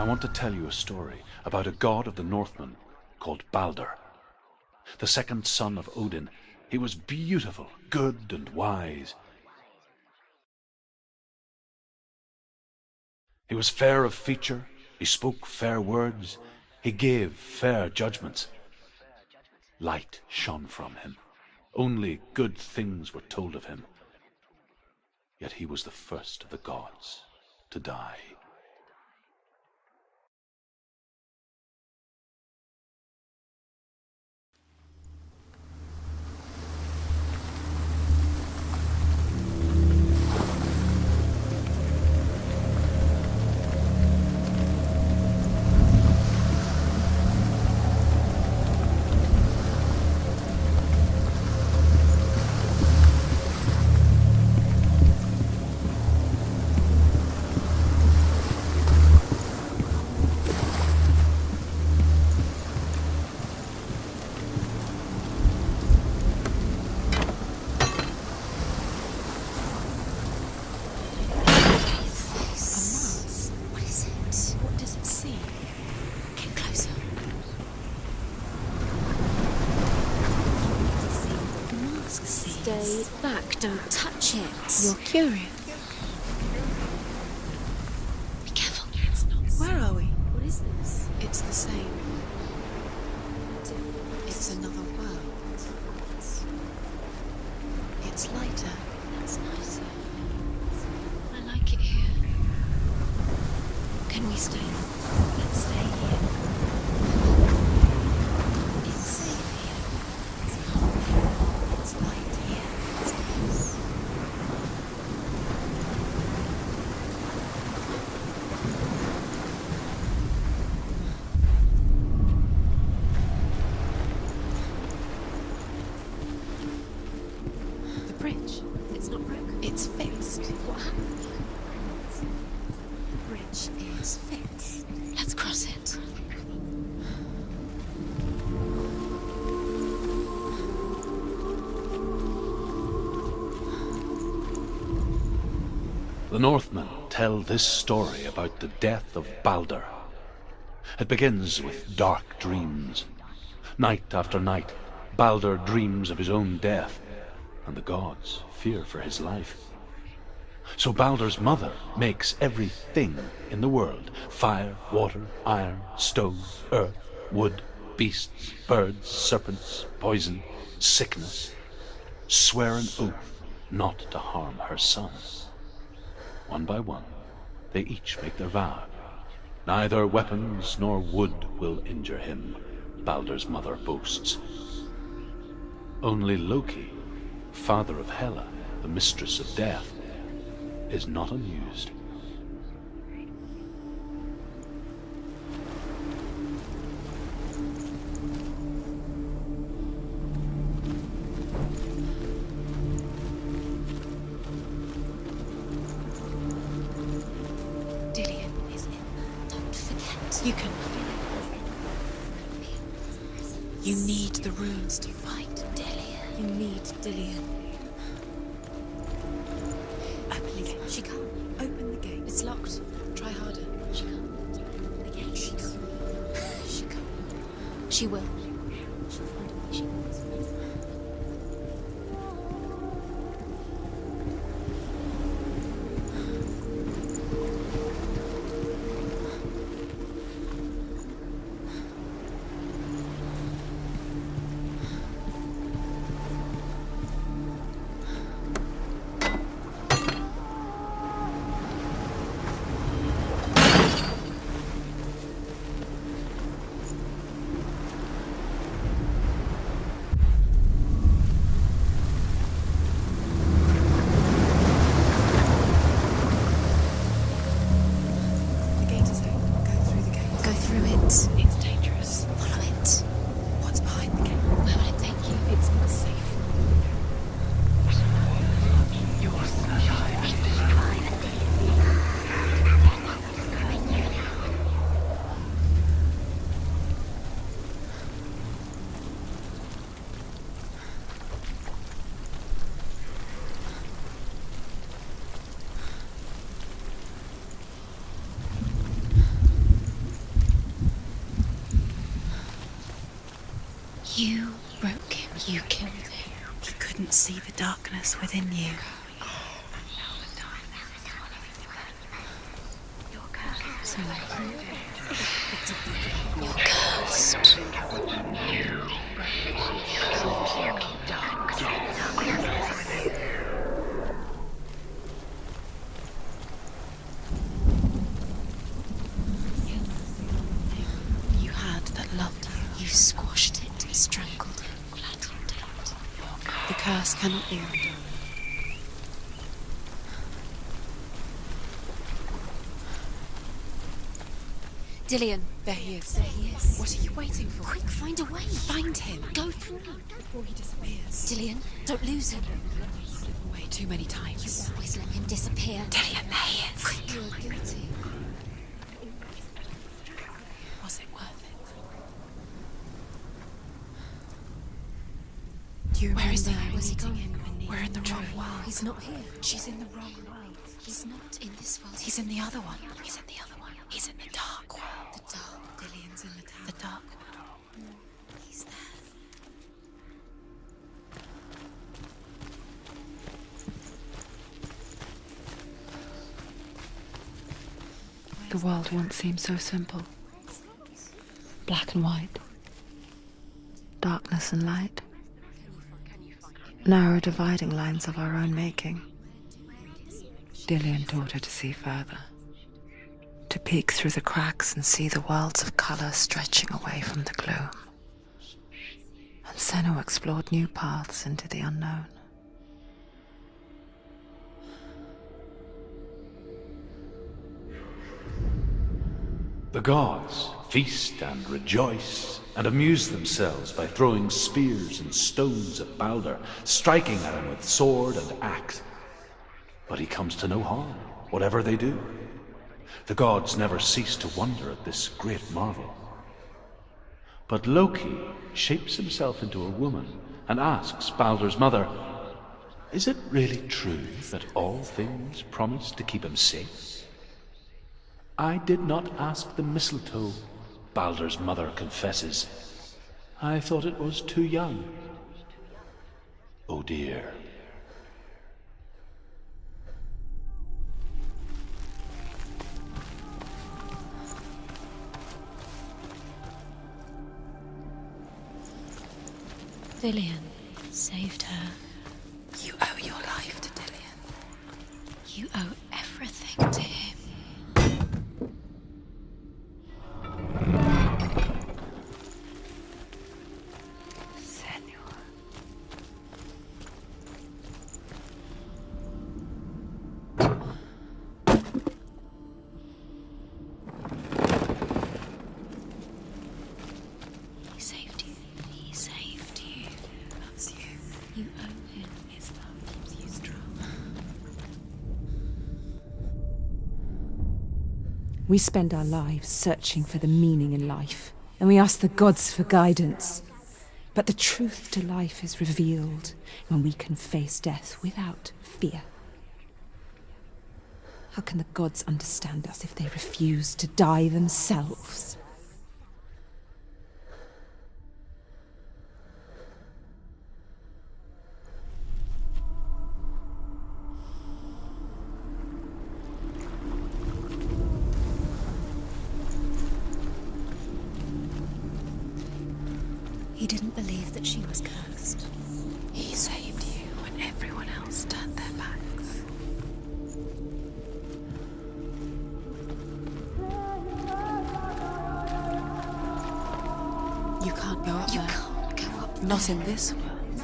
want to tell you a story about a god of the Northmen called Balder. The second son of Odin, he was beautiful, good, and wise. He was fair of feature, he spoke fair words, he gave fair judgments. Light shone from him. Only good things were told of him. Yet he was the first of the gods to die. Stay back, don't touch it. You're curious. Be careful. It's not. Where are we? What is this? It's the same. It's another world. It's lighter. It's nicer. I like it here. Can we stay? Let's stay here. It's safe here. It's light here. It's peace. The bridge. It's not broken. It's fixed. What happened? The bridge is fixed. Let's cross it. The Northmen tell this story about the death of Balder. It begins with dark dreams. Night after night, Balder dreams of his own death, and the gods fear for his life. So Balder's mother makes everything in the world, fire, water, iron, stone, earth, wood, beasts, birds, serpents, poison, sickness, swear an oath not to harm her son. One by one, they each make their vow. Neither weapons nor wood will injure him, Balder's mother boasts. Only Loki, father of Hela, the mistress of death, is not amused. Dillion is in. Don't forget. You can. You need the runes to fight. Dillion. You need Dillion. Open the gate. She can't. Open the gate. It's locked. Try harder. She can't. The gate. She can't. She can't. She will. She'll find a way. She will. You broke him. You killed him. He couldn't see the darkness within you. So you're cursed. You had that loved you. You squashed it, strangled it, flattened it. The curse cannot be undone. Dillion. There he is. There he is. What are you waiting for? Quick, find a way. Find him. Go through. Before he disappears. Dillion, don't lose him. Slip away too many times. Always let him disappear. Dillion, there he is. Quick, you are guilty. Was it worth it? Do you remember Where is he? Where's he meeting gone? him beneath We're in the tree? wrong world. He's not here. She's in the wrong world. He's not in this world. He's in the other one. He's in the other one. He's in the dark world. the dark. Dillion's in the tower. The dark world. He's there. The world once seemed so simple. Black and white. Darkness and light. Narrow dividing lines of our own making. Dillion taught her to see further. To peek through the cracks and see the worlds of colour stretching away from the gloom. And Senua explored new paths into the unknown. The gods feast and rejoice and amuse themselves by throwing spears and stones at Baldur, striking at him with sword and axe. But he comes to no harm, whatever they do. The gods never cease to wonder at this great marvel. But Loki shapes himself into a woman and asks Baldur's mother, "Is it really true that all things promise to keep him safe?" "I did not ask the mistletoe," Baldur's mother confesses. "I thought it was too young." Oh dear. Dillion saved her. You owe your life to Dillion. You owe everything to him. Senua. He saved you. He saved you. That's you. You owe him. His love keeps you strong. We spend our lives searching for the meaning in life, and we ask the gods for guidance. But the truth to life is revealed when we can face death without fear. How can the gods understand us if they refuse to die themselves? He didn't believe that she was cursed. He saved you when everyone else turned their backs. You can't go up You there. can't go up Not there. in this world.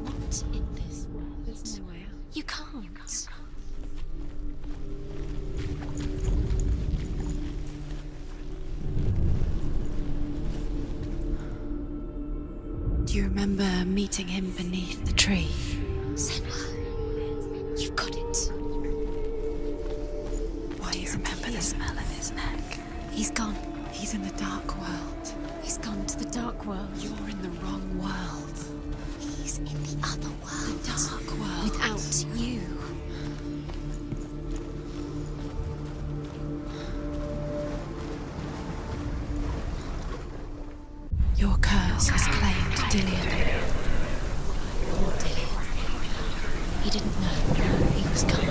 Not in this world. There's no way out. You can't. Do you remember meeting him beneath the tree? Senua, you've got it. Why do you remember the smell of his neck? He's gone. He's in the dark world. He's gone to the dark world. You're in the wrong world. He's in the other world. The dark world. Without you. Your curse has closed. He didn't know. He was calm.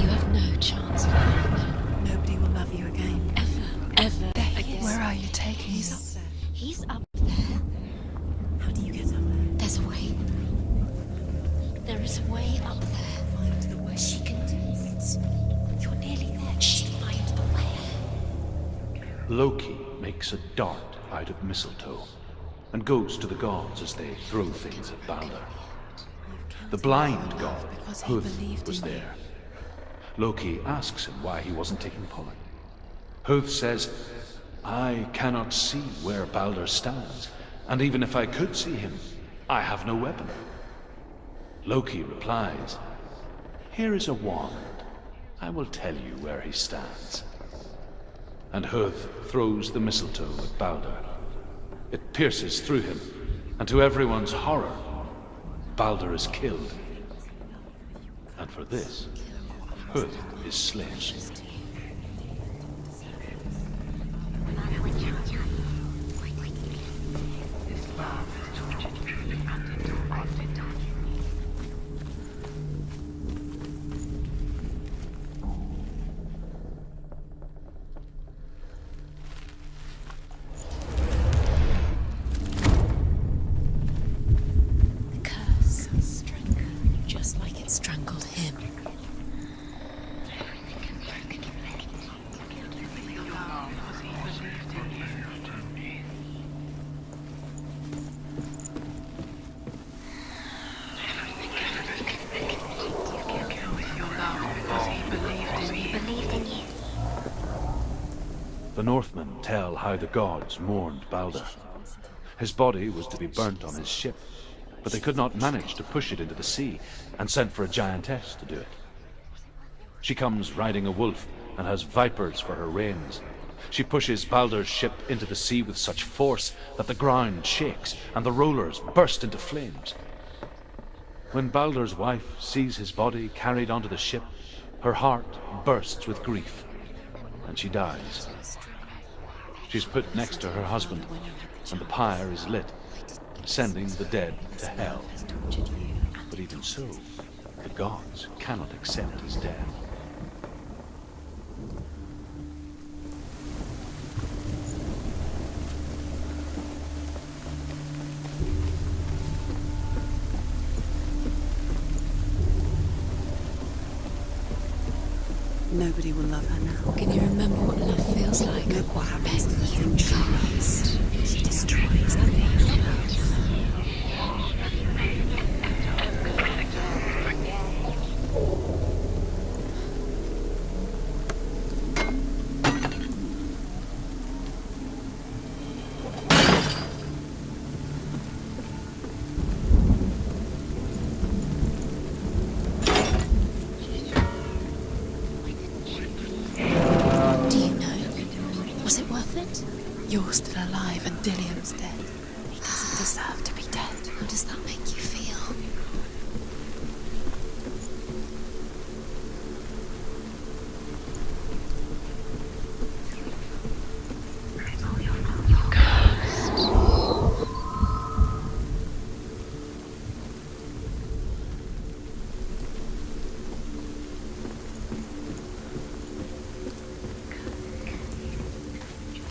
You have no chance for love now. Nobody will love you again. Ever again. Where are you taking me? He's up there. How do you get up there? There's a way. There is a way up there. Find the way. She can do it. You're nearly there. Just find the way. Loki makes a dart out of mistletoe and goes to the gods as they throw things at Balder. The blind god, Huth, was there. Loki asks him why he wasn't taking part. Huth says, I cannot see where Balder stands, and even if I could see him, I have no weapon. Loki replies, here is a wand. I will tell you where he stands. And Huth throws the mistletoe at Balder. It pierces through him, and to everyone's horror, Balder is killed. And for this, Huth is slain. The curse strangled, just like it strangled him. The Northmen tell how the gods mourned Balder. His body was to be burnt on his ship, but they could not manage to push it into the sea, and sent for a giantess to do it. She comes riding a wolf and has vipers for her reins. She pushes Balder's ship into the sea with such force that the ground shakes and the rollers burst into flames. When Balder's wife sees his body carried onto the ship, her heart bursts with grief, and she dies. She's put next to her husband, and the pyre is lit, sending the dead to hell. But even so, the gods cannot accept his death. Nobody will love her now. Can you remember what love feels like? Look what happens to the thing she loves. She destroys the thing she loves. Do you know? Was it worth it? You're still alive and Dillian's dead. He doesn't deserve to be dead. How does that make you feel?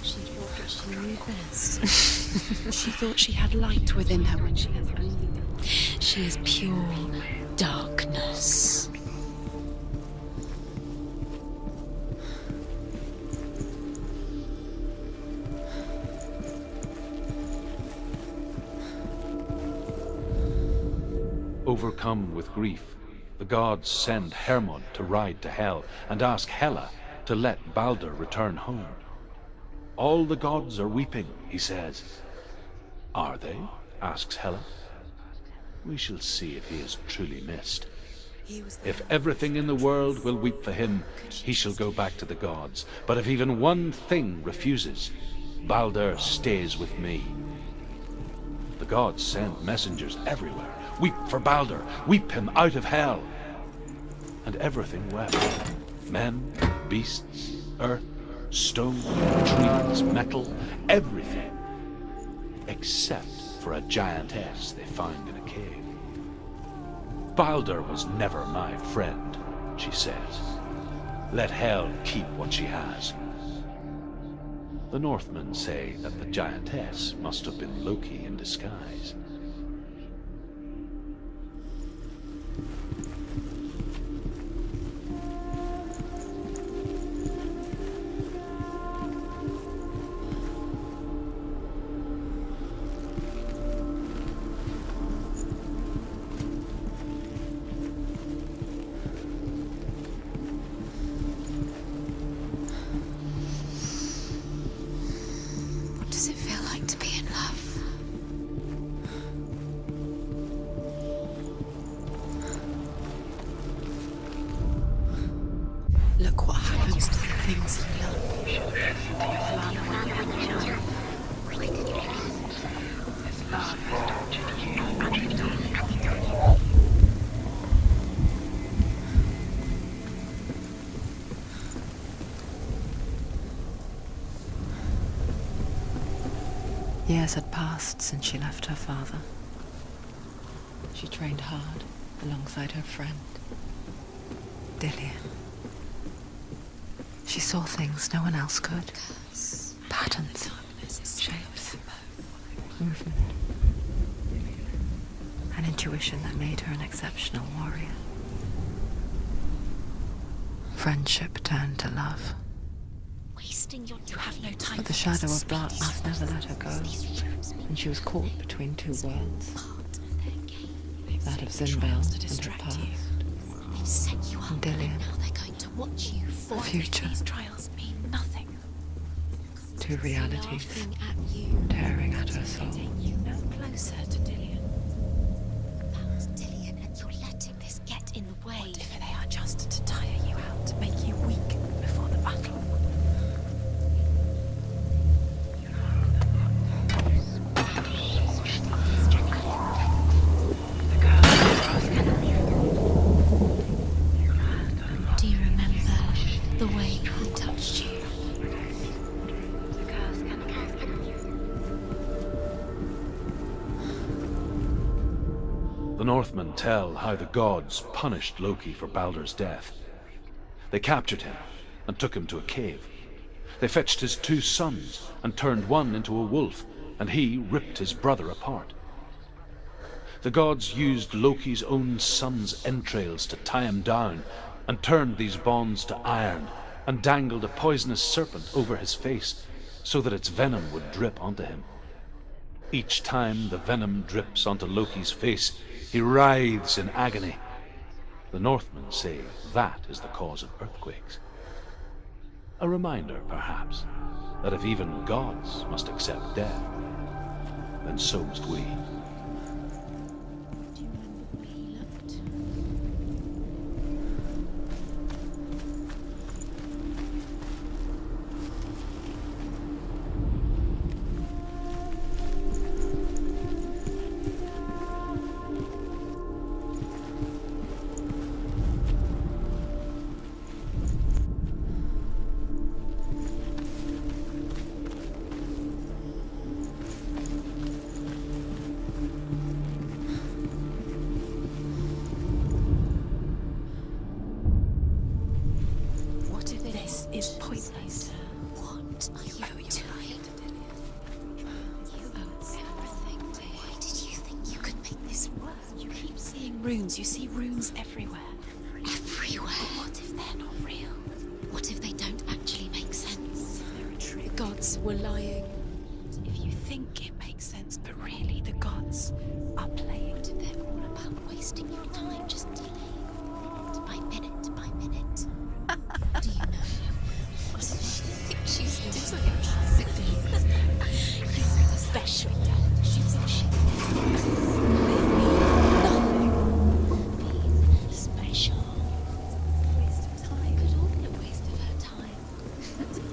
She thought that she knew best. She thought she had light within her when she has only She is pure darkness. Overcome with grief, the gods send Hermod to ride to Hell and ask Hela to let Balder return home. All the gods are weeping, he says. Are they? Asks Hela. We shall see if he is truly missed. If everything in the world will weep for him, he shall go back to the gods. But if even one thing refuses, Balder stays with me. The gods send messengers everywhere. Weep for Baldur, weep him out of hell. And everything wept. Men, beasts, earth, stone, trees, metal, everything. Except for a giantess they found in a cave. Baldur was never my friend, she says. Let hell keep what she has. The Northmen say that the giantess must have been Loki in disguise. What does it feel like to be in love? Look what happens to the things you love. Years had passed since she left her father. She trained hard alongside her friend, Dillian. She saw things no one else could. Patterns, shapes, movement. An intuition that made her an exceptional warrior. Friendship turned to love. Wasting your You have no time But the for this. shadow of darkness never let her go, and she was caught between two worlds. That of Zinbel Trials to and her distract past. you. They've set you up, And Dillian. and now they're going to watch you fall. What if Future. these trials mean nothing? Two realities Laughing at you. tearing at her soul. You no closer to Dillian. About Dillian, and you're letting this get in the way. What if they are just to tire you out, to make you weak before the battle? Do you remember the way he touched you? The Northmen tell how the gods punished Loki for Baldur's death. They captured him and took him to a cave. They fetched his two sons and turned one into a wolf, and he ripped his brother apart. The gods used Loki's own son's entrails to tie him down and turned these bonds to iron and dangled a poisonous serpent over his face so that its venom would drip onto him. Each time the venom drips onto Loki's face, he writhes in agony. The Northmen say that is the cause of earthquakes. A reminder, perhaps, that if even gods must accept death, then so must we. Do you remember the way he looked? What if this is pointless? What are you doing? You owe everything to him. Why did you think you could make this work? You keep seeing runes. You see runes everywhere. Everywhere. What if they're not real? What if they don't actually make sense? They're a trick. The gods were lying. If you think it makes sense, but really the gods are playing. What if they're all about wasting your time, just delaying minute by minute by minute? Do you know? What does she think she's doing? Special. She's nothing. Special. Waste of time. Could all be a waste of her time.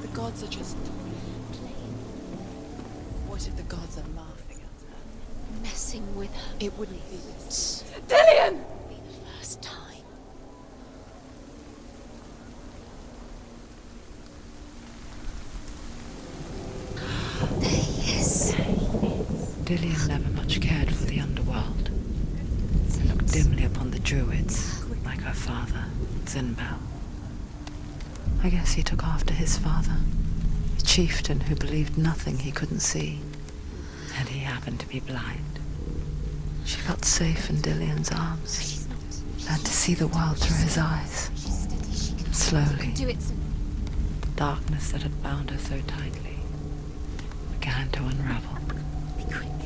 The gods are just playing. What if the gods are laughing at her? Mess It wouldn't be this. Dillian! Be the first time. There he is. Dillian never much cared for the underworld. He looked dimly upon the druids, like her father, Zinbel. I guess he took after his father, a chieftain who believed nothing he couldn't see. And he happened to be blind. She felt safe in Dillian's arms, She's not. learned to see the world through his eyes. She's steady. She can Slowly, do it. the darkness that had bound her so tightly began to unravel. Be quick.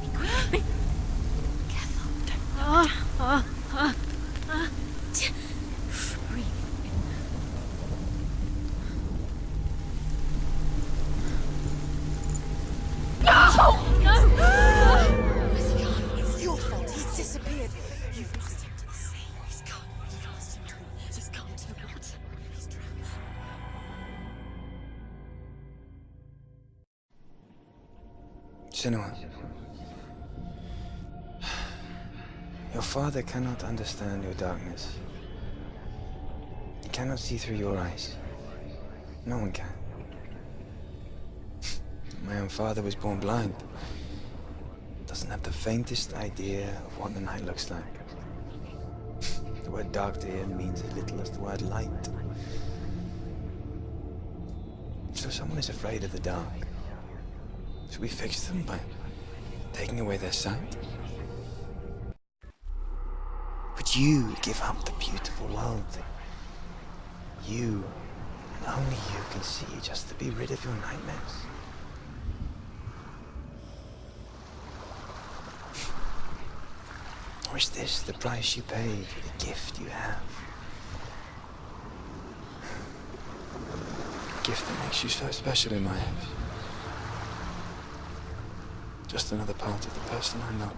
Be quick. Careful. Breathe. Where's he gone? It's your fault. He's disappeared. You've lost him to the sea. He's gone. You've lost him to it. He's gone to the water. He's drowned. Senua, your father cannot understand your darkness. He cannot see through your eyes. No one can. My own father was born blind. Doesn't have the faintest idea of what the night looks like. The word dark to him means as little as the word light. So someone is afraid of the dark. Should we fix them by taking away their sight? Would you give up the beautiful world that you, and only you, can see just to be rid of your nightmares? Or is this the price you pay for the gift you have? A gift that makes you so special in my eyes. Just another part of the person I love.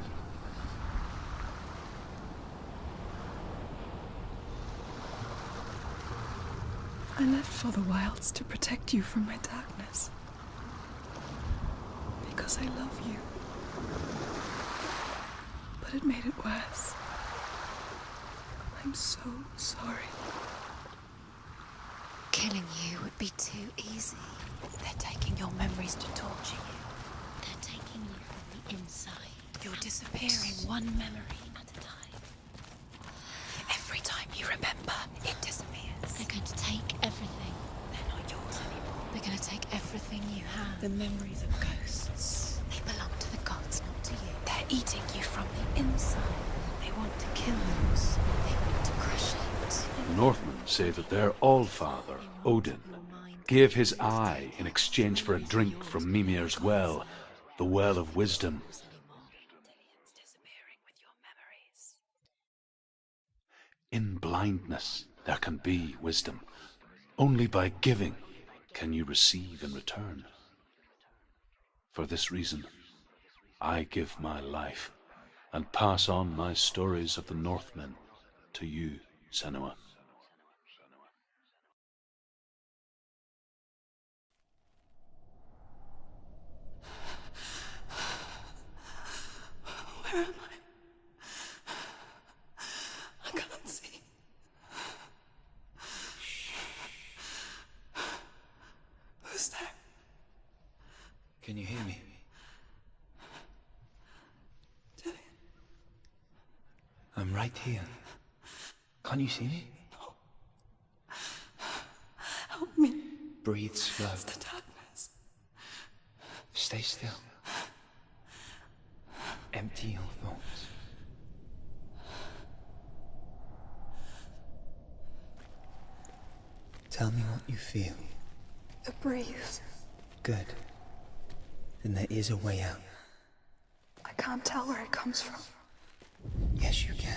I left for the wilds to protect you from my darkness. Because I love you. But it made it worse. I'm so sorry. Killing you would be too easy. They're taking your memories to torture you. They're taking you from the inside. You're disappearing one memory at a time. Every time you remember, it disappears. They're going to take everything. They're not yours anymore. They're going to take everything you have. The memories of ghosts. They belong to the gods, not to you. They're eating you from the inside. They want to kill your soul. They want to crush it. The Northmen say that their all-father, Odin, gave his eye in exchange for a drink from Mimir's well, the well of wisdom. In blindness there can be wisdom. Only by giving can you receive in return. For this reason, I give my life and pass on my stories of the Northmen to you, Senua. Where am I? I can't see. Who's there? Can you hear me? Dillian? I'm right here. Can't you see me? Help me. Breathe slow. It's the darkness. Stay still. Empty your thoughts. Tell me what you feel. The breeze. Good. Then there is a way out. I can't tell where it comes from. Yes, you can.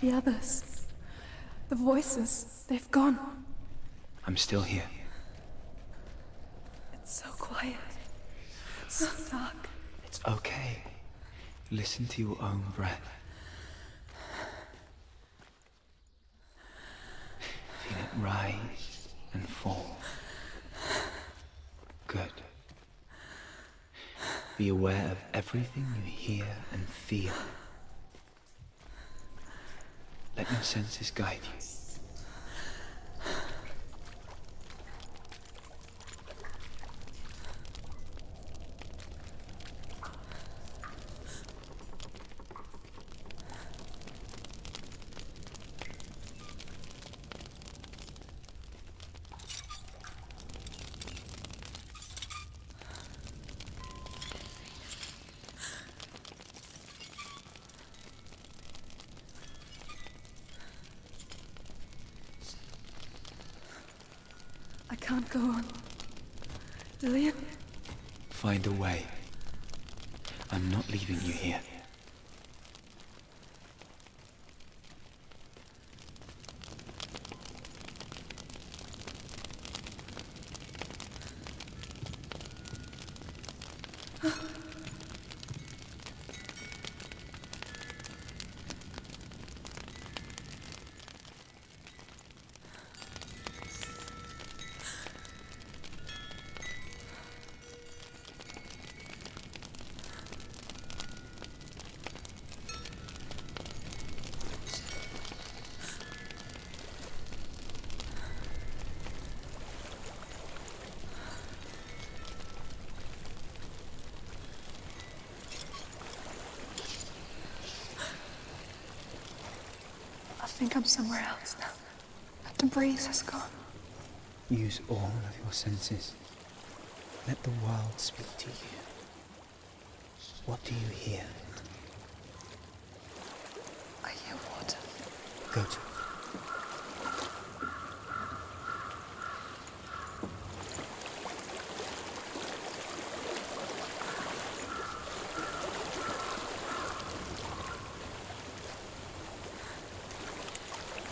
The others. The voices. They've gone. I'm still here. It's so quiet. So dark. It's okay. Listen to your own breath. Feel it rise and fall. Good. Be aware of everything you hear and feel. Let your senses guide you. I can't go on. Dillion? Find a way. I'm not leaving you here. I think I'm somewhere else now. The breeze has gone. Use all of your senses. Let the world speak to you. What do you hear? I hear water. Go to it.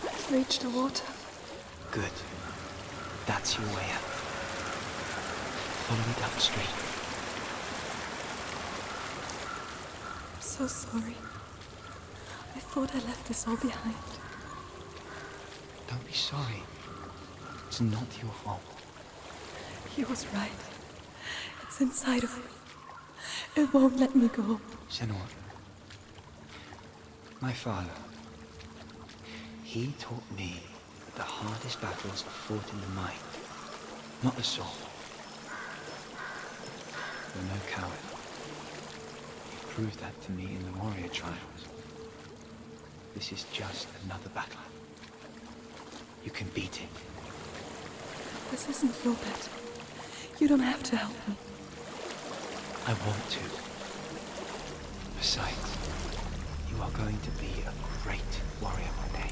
I've reached the water. Good. That's your way out. Follow it upstream. I'm so sorry. I thought I left this all behind. Don't be sorry. It's not your fault. He was right. It's inside of me. It won't let me go. Senua. My father. He taught me that the hardest battles are fought in the mind, not the soul. You're no coward. You've proved that to me in the warrior trials. This is just another battle. You can beat it. This isn't your battle. You don't have to help me. I want to. Besides, you are going to be a great warrior one day.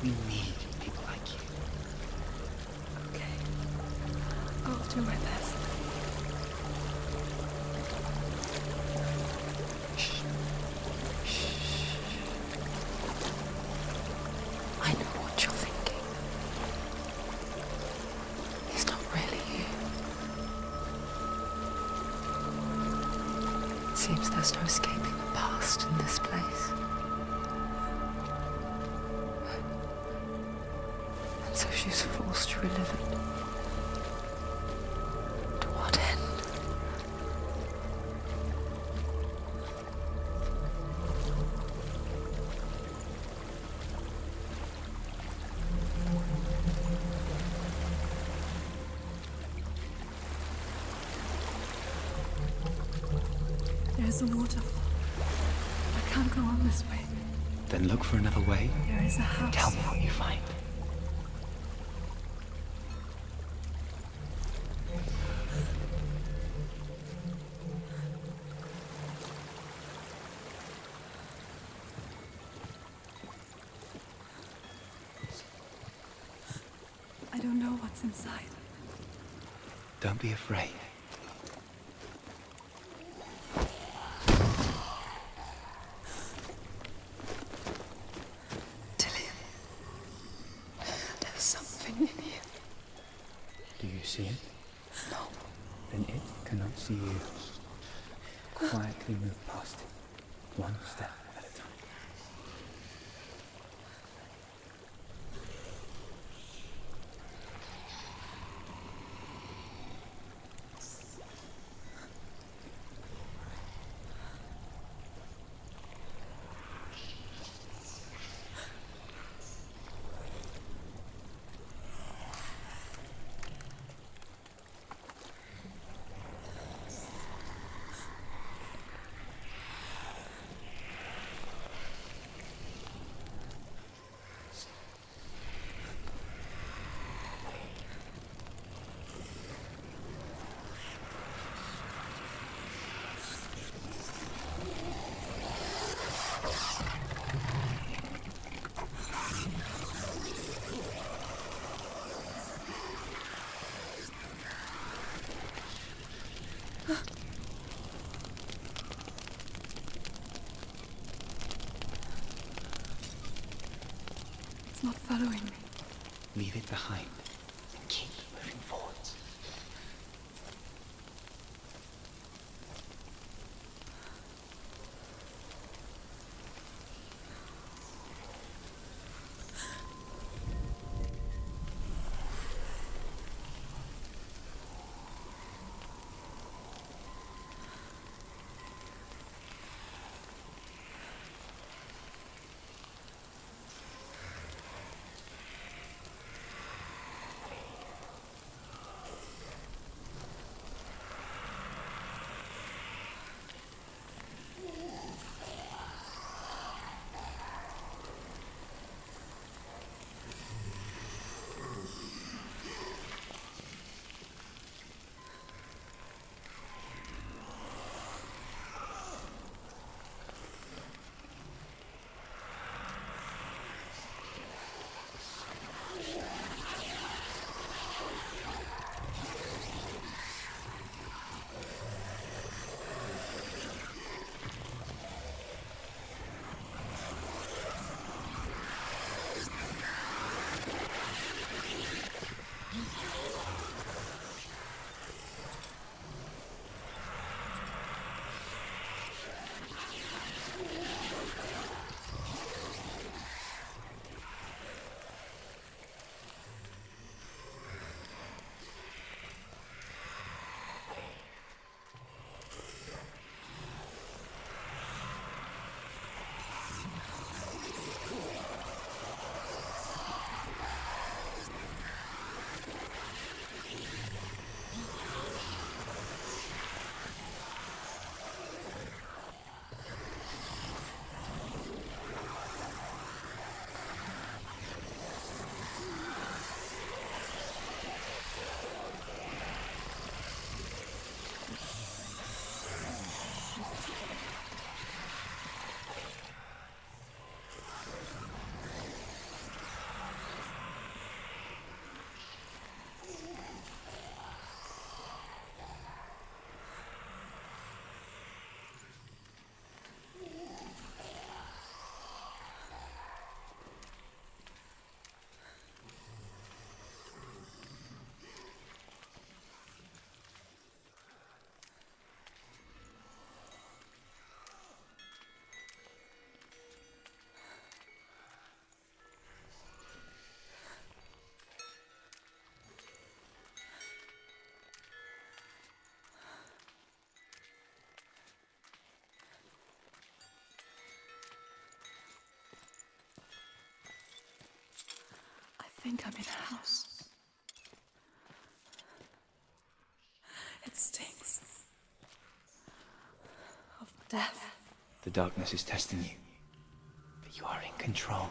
We need people like you. Okay. I'll do my best. I know what you're thinking. He's not really you. It seems there's no escaping the past in this place. And so she's forced to relive it. To what end? There's a waterfall. I can't go on this way. Then look for another way. There is a house. Tell me what you find. I don't know what's inside. Don't be afraid. Do you see it? No. Then it cannot see you. Quietly move past it, one step at a time. It's not following me. Leave it behind and keep moving forwards. I think I'm in a house. It stinks of death. The darkness is testing you, but you are in control.